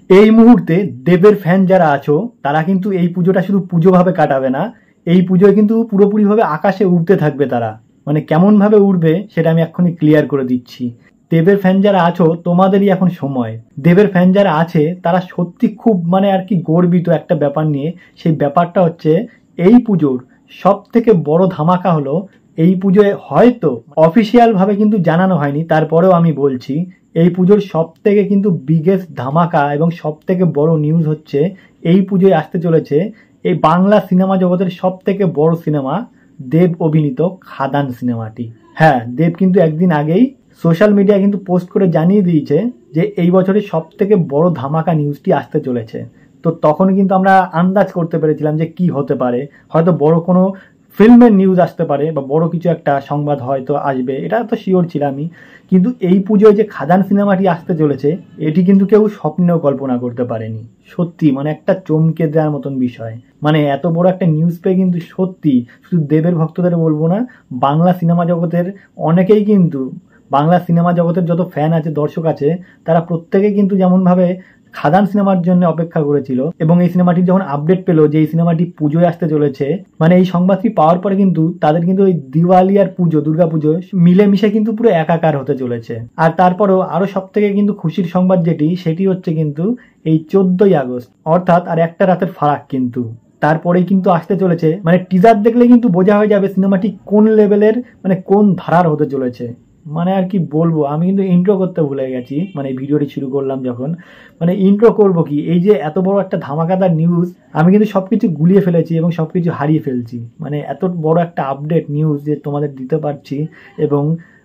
এই মুহূর্তে দেবের ফ্যান যারা আছো তারা কিন্তু এই পুজোটা শুধু পুজো ভাবে কাটাবে না, এই পুজোয় কিন্তু পুরোপুরিভাবে আকাশে উড়তে থাকবে তারা। মানে কেমন ভাবে উড়বে সেটা আমি এক্ষুনি ক্লিয়ার করে দিচ্ছি। দেবের ফ্যান যারা আছো তোমাদেরই এখন সময়। দেবের ফ্যান যারা আছে তারা সত্যি খুব মানে আর কি গর্বিত একটা ব্যাপার নিয়ে। সেই ব্যাপারটা হচ্ছে এই পুজোর সব থেকে বড় ধামাকা হলো এই পুজোয় হয়তো অফিসিয়াল ভাবে কিন্তু জানানো হয়নি, তারপরেও আমি বলছি এই পুজোর সব থেকে কিন্তু বিগেস্ট ধামাকা এবং সব থেকে বড় নিউজ হচ্ছে এই পুজোয় আসতে চলেছে এই বাংলা সিনেমা জগতের সব থেকে বড় সিনেমা দেব অভিনীত খাদান সিনেমাটি। হ্যাঁ, দেব কিন্তু একদিন আগেই সোশ্যাল মিডিয়ায় কিন্তু পোস্ট করে জানিয়ে দিয়েছে যে এই বছরের সব থেকে বড় ধামাকা নিউজটি আসতে চলেছে। তো তখন কিন্তু আমরা আন্দাজ করতে পেরেছিলাম যে কি হতে পারে, হয়তো বড় কোনো ফিল্মের নিউজ আসতে পারে বা বড় কিছু একটা সংবাদ হয়তো আসবে, এটা তো শিওর ছিলামই। কিন্তু এই পুজোয় যে খাদান সিনেমাটি আসতে চলেছে এটি কিন্তু কেউ স্বপ্নেও কল্পনা করতে পারেনি। সত্যি মানে একটা চমকে দেওয়ার মতন বিষয়। মানে এত বড় একটা নিউজ পেয়ে কিন্তু সত্যি শুধু দেবের ভক্তদের বলবো না, বাংলা সিনেমা জগতের অনেকেই কিন্তু, বাংলা সিনেমা জগতের যত ফ্যান আছে দর্শক আছে তারা প্রত্যেকে কিন্তু যেমনভাবে খাদান সিনেমার জন্য অপেক্ষা করেছিল এবং এই সিনেমাটির যখন আপডেট পেলো যে এই সিনেমাটি পুজোয় আসতে চলেছে, মানে এই সংবাদটি পাওয়ার পরে কিন্তু তাদের কিন্তু ওই দিওয়ালি আর পুজো, দুর্গা পুজো মিলেমিশে কিন্তু পুরো একাকার হতে চলেছে। আর তারপরেও আরো সব থেকে কিন্তু খুশির সংবাদ সেটি হচ্ছে কিন্তু এই 14ই আগস্ট, অর্থাৎ আর একটা রাতের ফারাক কিন্তু। তারপরেই কিন্তু আসতে চলেছে, মানে টিজার দেখলে কিন্তু বোঝা হয়ে যাবে সিনেমাটি কোন লেভেলের মানে কোন ধারার হতে চলেছে। মানে আর কি বলবো, আমি কিন্তু ইন্ট্রো করতে ভুলে গেছি, মানে এই ভিডিওটি শুরু করলাম যখন, মানে ইন্ট্রো করব কি, এই যে এত বড় একটা ধামাকাদার নিউজ আমি কিন্তু সবকিছু গুলিয়ে ফেলেছি এবং সবকিছু হারিয়ে ফেলছি। মানে এত বড় একটা আপডেট নিউজ যে তোমাদের দিতে পারছি এবং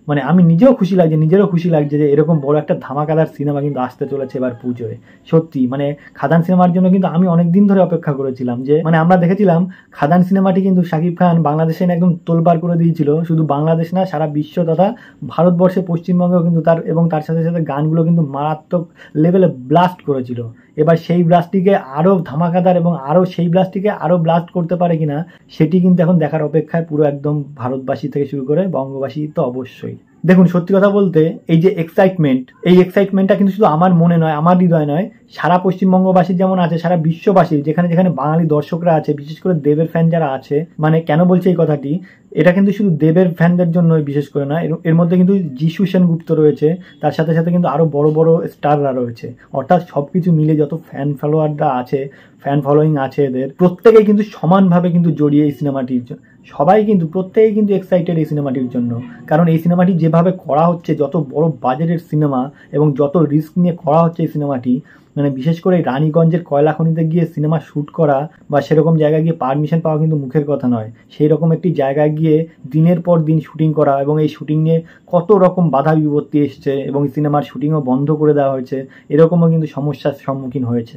মানে আমি নিজেও খুশি লাগছে, নিজেরও খুশি লাগছে যে এরকম বড় একটা ধামাকাদার সিনেমা কিন্তু আসতে চলেছে এবার পুজোয়। সত্যি মানে খাদান সিনেমার জন্য কিন্তু আমি অনেকদিন ধরে অপেক্ষা করেছিলাম, যে মানে আমরা দেখেছিলাম খাদান সিনেমাটি কিন্তু শাকিব খান বাংলাদেশে একদম তোলপাড় করে দিয়েছিল, শুধু বাংলাদেশ না সারা বিশ্ব তথা ভারতবর্ষে পশ্চিমবঙ্গেও কিন্তু তার এবং তার সাথে সাথে গানগুলো কিন্তু মারাত্মক লেভেলে ব্লাস্ট করেছিল। এবার সেই ব্লাস্টটিকে আরো ধামাকাদার এবং আরো সেই ব্লাস্টটিকে আরো ব্লাস্ট করতে পারে কিনা সেটি কিন্তু এখন দেখার অপেক্ষায় পুরো একদম ভারতবাসী থেকে শুরু করে বঙ্গবাসী তো অবশ্যই। দেখুন সত্যি কথা বলতে এই যে এক্সাইটমেন্ট, এই এক্সাইটমেন্টটা কিন্তু শুধু আমার মনে নয়, আমার হৃদয় নয়, সারা পশ্চিমবঙ্গবাসীর যেমন আছে, সারা বিশ্ববাসীর যেখানে যেখানে বাঙালি দর্শকরা আছে, বিশেষ করে দেবের ফ্যান যারা আছে। মানে কেন বলছে এই কথাটি, এটা কিন্তু শুধু দেবের ফ্যানদের জন্য বিশেষ করে না, এর মধ্যে কিন্তু যিশু সেনগুপ্ত রয়েছে, তার সাথে সাথে কিন্তু আরো বড় বড় স্টাররা রয়েছে। অর্থাৎ সবকিছু মিলে যত ফ্যান ফলোয়াররা আছে, ফ্যান ফলোয়িং আছে, এদের প্রত্যেকেই কিন্তু সমানভাবে কিন্তু জড়িয়ে এই সিনেমাটির, সবাই কিন্তু প্রত্যেকেই কিন্তু এক্সাইটেড এই সিনেমাটির জন্য। কারণ এই সিনেমাটি যেভাবে করা হচ্ছে, যত বড় বাজেটের সিনেমা এবং যত রিস্ক নিয়ে করা হচ্ছে এই সিনেমাটি, মানে বিশেষ করে রানীগঞ্জের কয়লা খনিতে গিয়ে সিনেমা শ্যুট করা বা সেরকম জায়গায় গিয়ে পারমিশন পাওয়া কিন্তু মুখের কথা নয়। সেই রকম একটি জায়গায় গিয়ে দিনের পর দিন শুটিং করা এবং এই শুটিং নিয়ে কত রকম বাধা বিপত্তি এসছে এবং সিনেমার শুটিংও বন্ধ করে দেওয়া হয়েছে, এরকমও কিন্তু সমস্যার সম্মুখীন হয়েছে।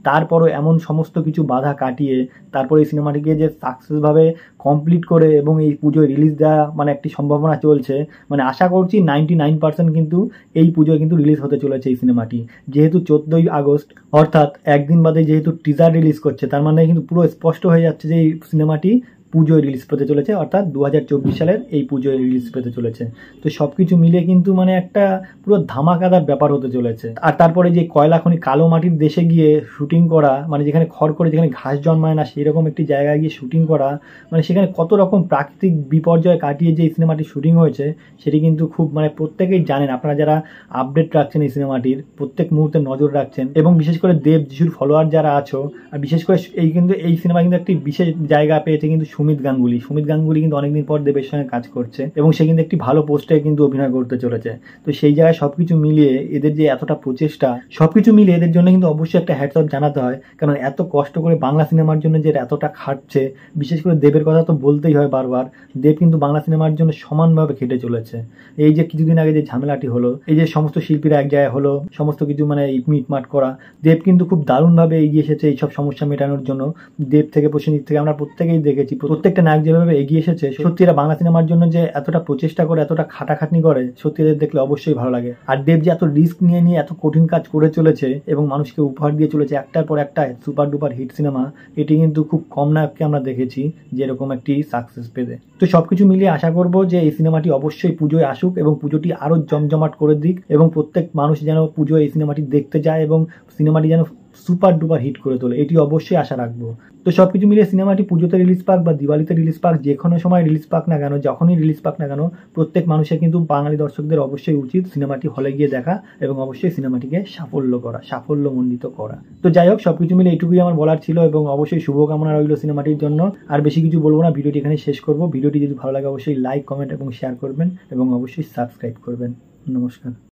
তারপরও এমন সমস্ত কিছু বাধা কাটিয়ে তারপর এই সিনেমাটিকে যে সাকসেসভাবে কমপ্লিট করে এবং এই পুজোয় রিলিজ দেওয়া মানে একটি সম্ভাবনা চলছে। মানে আশা করছি 99% কিন্তু এই পুজোয় কিন্তু রিলিজ হতে চলেছে এই সিনেমাটি। যেহেতু 14ই আগস্ট অর্থাৎ একদিন বাদে যেহেতু টিজার রিলিজ করছে, তার মানে কিন্তু পুরো স্পষ্ট হয়ে যাচ্ছে যে এই সিনেমাটি পুজোয় রিলিজ পেতে চলেছে, অর্থাৎ 2024 সালের এই পুজোয় রিলিজ পেতে চলেছে। তো সবকিছু মিলে কিন্তু মানে একটা পুরো ধামাকাদার ব্যাপার হতে চলেছে। আর তারপরে যে কয়লা খনি কালো মাটির দেশে গিয়ে শুটিং করা, মানে যেখানে খড় করে যেখানে ঘাস জন্মায় না সেই রকম একটি জায়গায় গিয়ে শুটিং করা, মানে সেখানে কত রকম প্রাকৃতিক বিপর্যয় কাটিয়ে যে এই সিনেমাটি শুটিং হয়েছে সেটি কিন্তু খুব মানে প্রত্যেকেই জানেন। আপনারা যারা আপডেট রাখছেন এই সিনেমাটির, প্রত্যেক মুহূর্তে নজর রাখছেন এবং বিশেষ করে দেব যিশুর ফলোয়ার যারা আছো, আর বিশেষ করে এই সিনেমা কিন্তু একটি বিশেষ জায়গা পেয়েছে কিন্তু সুমিত গাঙ্গুলি কিন্তু অনেকদিন পর দেবের সঙ্গে কাজ করছে এবং সে কিন্তু একটি ভালো পোস্টে কিন্তু অভিনয় করতে চলেছে। তো সেই জায়গায় সবকিছু মিলিয়ে এদের যে এতটা প্রচেষ্টা, সবকিছু মিলিয়ে এদের জন্য কিন্তু অবশ্যই একটা হ্যাটস অফ জানাতে হয়। কারণ এত কষ্ট করে বাংলা সিনেমার জন্য যে এতটা খাটছে, বিশেষ করে দেবের কথা তো বলতেই হয় বারবার। দেব কিন্তু বাংলা সিনেমার জন্য সমানভাবে খেটে চলেছে। এই যে কিছুদিন আগে যে ঝামেলাটি হলো, এই যে সমস্ত শিল্পীরা এক জায়গায় হলো, সমস্ত কিছু মানে মিটমাট করা, দেব কিন্তু খুব দারুণভাবে এগিয়ে এসেছে এইসব সমস্যা মেটানোর জন্য। দেব থেকে প্রসেনজিৎ থেকে আমরা প্রত্যেকেই দেখেছি প্রত্যেকটা নায়ক যেভাবে এগিয়ে এসেছে, সত্যি এরা বাংলা সিনেমার জন্য যে এতটা প্রচেষ্টা করে, এতটা খাটাখাটনি করে, সত্যি এদের দেখলে অবশ্যই ভালো লাগে। আর দেব যে এত রিস্ক নিয়ে এত কঠিন কাজ করে চলেছে এবং মানুষকে উপহার দিয়ে চলেছে একটার পর একটা সুপার ডুপার হিট সিনেমা, এটি কিন্তু খুব কম নায়ককে আমরা দেখেছি যে এরকম একটি সাকসেস পেতে। তো সবকিছু মিলিয়ে আশা করব যে এই সিনেমাটি অবশ্যই পুজোয় আসুক এবং পুজোটি আরো জমজমাট করে দিক এবং প্রত্যেক মানুষ যেন পুজোয় এই সিনেমাটি দেখতে যায় এবং সিনেমাটি যেন সুপার ডুপার হিট করে তোলে, এটি অবশ্যই আশা রাখবো। তো সবকিছু মিলিয়ে সিনেমাটি পুজোতে রিলিজ পাক বা দিওয়ালিতে রিলিজ পাক, যে কোনো সময় রিলিজ পাক না কেন, যখনই রিলিজ পাক না কেন, প্রত্যেক মানুষের কিন্তু বাঙালি দর্শকদের অবশ্যই উচিত সিনেমাটি হলে গিয়ে দেখা এবং অবশ্যই সিনেমাটিকে সাফল্যমণ্ডিত করা। তো যাই হোক, সবকিছু মিলে এইটুকুই আমার বলার ছিল এবং অবশ্যই শুভকামনা রইল সিনেমাটির জন্য। আর বেশি কিছু বলবো না, ভিডিওটি এখানে শেষ করব। ভিডিওটি যদি ভালো লাগে অবশ্যই লাইক, কমেন্ট এবং শেয়ার করবেন এবং অবশ্যই সাবস্ক্রাইব করবেন। নমস্কার।